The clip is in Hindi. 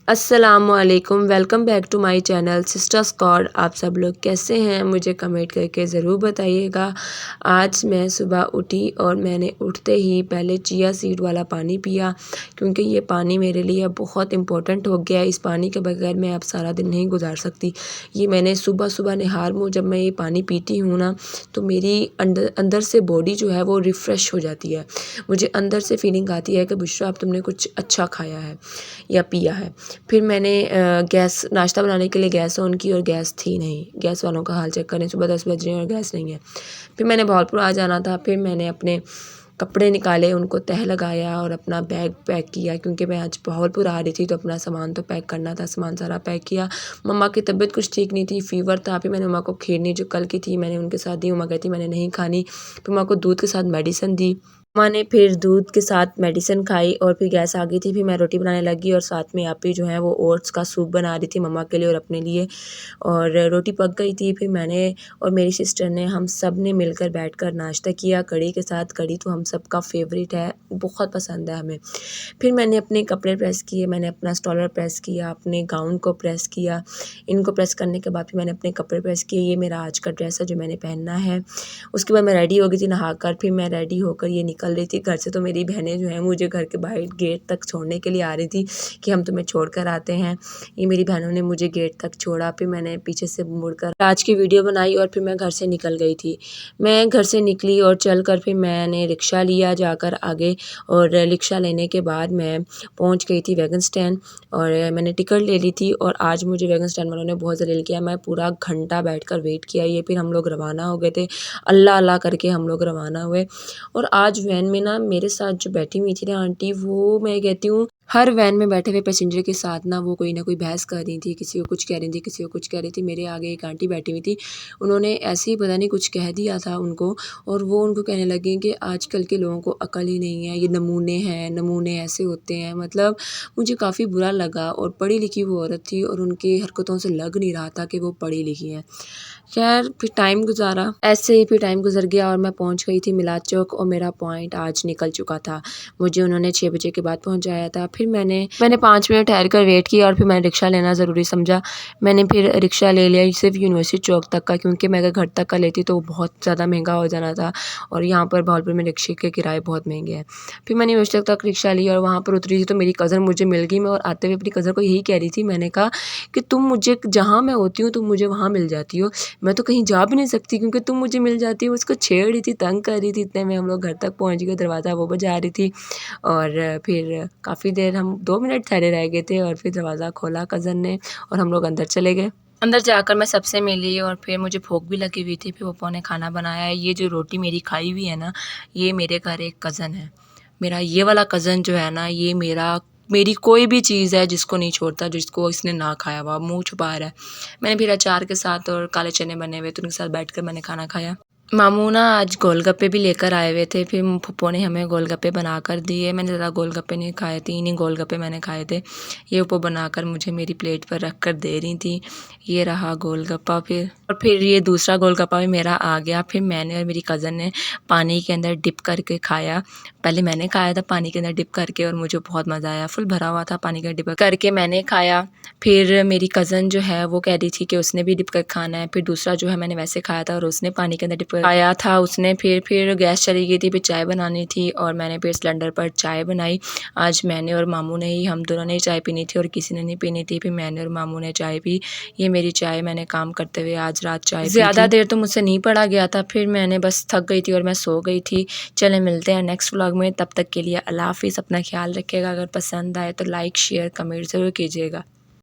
अस्सलामुअलैकुम, welcome back to my channel sister squad. आप सब लोग कैसे हैं मुझे कमेंट करके ज़रूर बताइएगा। आज मैं सुबह उठी और मैंने उठते ही पहले चिया सीड वाला पानी पिया, क्योंकि ये पानी मेरे लिए बहुत इम्पोर्टेंट हो गया है। इस पानी के बगैर मैं अब सारा दिन नहीं गुजार सकती। ये मैंने सुबह सुबह निहार मुँह जब मैं ये पानी पीती हूँ ना, तो मेरी अंदर अंदर से बॉडी जो है वो रिफ़्रेश हो जाती है। मुझे अंदर से फीलिंग आती है कि बुशरा अब तुमने कुछ अच्छा खाया है या पिया है। फिर मैंने गैस नाश्ता बनाने के लिए गैस ऑन की और गैस थी नहीं। गैस वालों का हाल चेक करें, सुबह 10 बज रहे हैं और गैस नहीं है। फिर मैंने भावलपुर आ जाना था। फिर मैंने अपने कपड़े निकाले, उनको तह लगाया और अपना बैग पैक किया, क्योंकि मैं आज भावलपुर आ रही थी तो अपना सामान तो पैक करना था। सामान सारा पैक किया। मम्मा की तबीयत कुछ ठीक नहीं थी, फ़ीवर था। फिर मैंने मम्मा को खीरनी जो कल की थी मैंने उनके साथ दी। मम्मा कहती मैंने नहीं खानी। फिर मम्मा को दूध के साथ मेडिसिन दी। मम्मा ने फिर दूध के साथ मेडिसिन खाई और फिर गैस आ गई थी। फिर मैं रोटी बनाने लगी और साथ में आपी जो है वो ओट्स का सूप बना रही थी मम्मा के लिए और अपने लिए। और रोटी पक गई थी। फिर मैंने और मेरी सिस्टर ने हम सब ने मिलकर बैठकर नाश्ता किया कढ़ी के साथ। कढ़ी तो हम सबका फेवरेट है, बहुत पसंद है हमें। फिर मैंने अपने कपड़े प्रेस किए, मैंने अपना स्टॉलर प्रेस किया, अपने गाउन को प्रेस किया। इनको प्रेस करने के बाद फिर मैंने अपने कपड़े प्रेस किए। ये मेरा आज का ड्रेस है जो मैंने पहनना है। उसके बाद मैं रेडी हो गई थी नहाकर। फिर मैं रेडी होकर ये निकल रही थी घर से। तो मेरी बहनें जो हैं मुझे घर के बाहर गेट तक छोड़ने के लिए आ रही थी कि हम तुम्हें छोड़ कर आते हैं। ये मेरी बहनों ने मुझे गेट तक छोड़ा। फिर मैंने पीछे से मुड़कर आज की वीडियो बनाई और फिर मैं घर से निकल गई थी। मैं घर से निकली और चलकर फिर मैंने रिक्शा लिया जाकर आगे। और रिक्शा लेने के बाद मैं पहुंच गई थी वैगन स्टैंड और मैंने टिकट ले ली थी। और आज मुझे वैगन स्टैंड वालों ने बहुत जलील किया। मैं पूरा घंटा बैठकर वेट किया। ये फिर हम लोग रवाना हो गए थे। अल्लाह अल्लाह करके हम लोग रवाना हुए। और आज वैन में ना मेरे साथ जो बैठी हुई थी ना आंटी, वो मैं कहती हूँ हर वैन में बैठे हुए पैसेंजर के साथ ना वो कोई ना कोई बहस कर रही थी, किसी को कुछ कह रही थी, किसी को कुछ कह रही थी। मेरे आगे एक आंटी बैठी हुई थी, उन्होंने ऐसे ही पता नहीं कुछ कह दिया था उनको। और वो उनको कहने लगी कि आजकल के लोगों को अकल ही नहीं है, ये नमूने हैं, नमूने ऐसे होते हैं। मतलब मुझे काफ़ी बुरा लगा। और पढ़ी लिखी वो औरत थी और उनकी हरकतों से लग नहीं रहा था कि वो पढ़ी लिखी हैं। खैर फिर टाइम गुजारा, ऐसे ही फिर टाइम गुजर गया और मैं पहुंच गई थी मिलाद चौक और मेरा पॉइंट आज निकल चुका था। मुझे उन्होंने 6 बजे के बाद पहुंचाया था। फिर मैंने 5 मिनट ठहर कर वेट किया और फिर मैंने रिक्शा लेना ज़रूरी समझा। मैंने फिर रिक्शा ले लिया सिर्फ यूनिवर्सिटी चौक तक का, क्योंकि मैं अगर घर तक का लेती तो वो बहुत ज़्यादा महंगा हो जाना था। और यहाँ पर भावलपुर में रिक्शे के किराए बहुत महंगे हैं। फिर मैंने यूनिवर्सिटी तक रिक्शा ली और वहाँ पर उतरी थी तो मेरी कज़न मुझे मिल गई। मैं और आते हुए अपनी कज़न को यही कह रही थी, मैंने कहा कि तुम मुझे जहाँ मैं होती हूँ तुम मुझे वहाँ मिल जाती हो, मैं तो कहीं जा भी नहीं सकती क्योंकि तुम मुझे मिल जाती हो। उसको छेड़ रही थी, तंग कर रही थी। इतने में हम लोग घर तक पहुंच गए, दरवाज़ा वो बजा रही थी। और फिर काफ़ी देर हम 2 मिनट ठहरे रह गए थे और फिर दरवाज़ा खोला कज़न ने और हम लोग अंदर चले गए। अंदर जाकर मैं सबसे मिली और फिर मुझे भूख भी लगी हुई थी। फिर पप्पा ने खाना बनाया है। ये जो रोटी मेरी खाई हुई है ना, ये मेरे घर एक कज़न है। मेरा ये वाला कज़न जो है ना, ये मेरी कोई भी चीज़ है जिसको नहीं छोड़ता, जिसको इसने ना खाया हुआ मुँह छुपा रहा है। मैंने फिर अचार के साथ और काले चने बने हुए तो उनके साथ बैठकर मैंने खाना खाया। मामू ना आज गोलगप्पे भी लेकर आए हुए थे। फिर फूफो ने हमें गोलगप्पे बनाकर दिए। मैंने ज़्यादा गोलगप्पे नहीं खाए, 3 ही गोलगप्पे मैंने खाए थे। ये फूफो बनाकर मुझे मेरी प्लेट पर रख कर दे रही थी। ये रहा गोलगप्पा। फिर ये दूसरा गोलगप्पा भी मेरा आ गया। फिर मैंने और मेरी कज़न ने पानी के अंदर डिप करके खाया। पहले मैंने खाया था पानी के अंदर डिप करके और मुझे बहुत मज़ा आया। फुल भरा हुआ था पानी का डिप करके मैंने खाया। फिर मेरी कज़न जो है वो कह रही थी कि उसने भी डिप कर खाना है। फिर दूसरा जो है मैंने वैसे खाया था और उसने पानी के अंदर डिप खाया था उसने। फिर गैस चली गई थी, फिर चाय बनानी थी और मैंने फिर सिलेंडर पर चाय बनाई। आज मैंने और मामू ने ही, हम दोनों ने ही चाय पीनी थी और किसी ने नहीं पीनी थी। फिर मैंने और मामू ने चाय पी। ये मेरी चाय, मैंने काम करते हुए आज रात चाय ज़्यादा देर तो मुझसे नहीं पड़ा गया था। फिर मैंने बस थक गई थी और मैं सो गई थी। चले मिलते हैं नेक्स्ट व्लॉग में, तब तक के लिए अल्लाह हाफिज़। अपना ख्याल रखिएगा। अगर पसंद आए तो लाइक शेयर कमेंट ज़रूर कीजिएगा।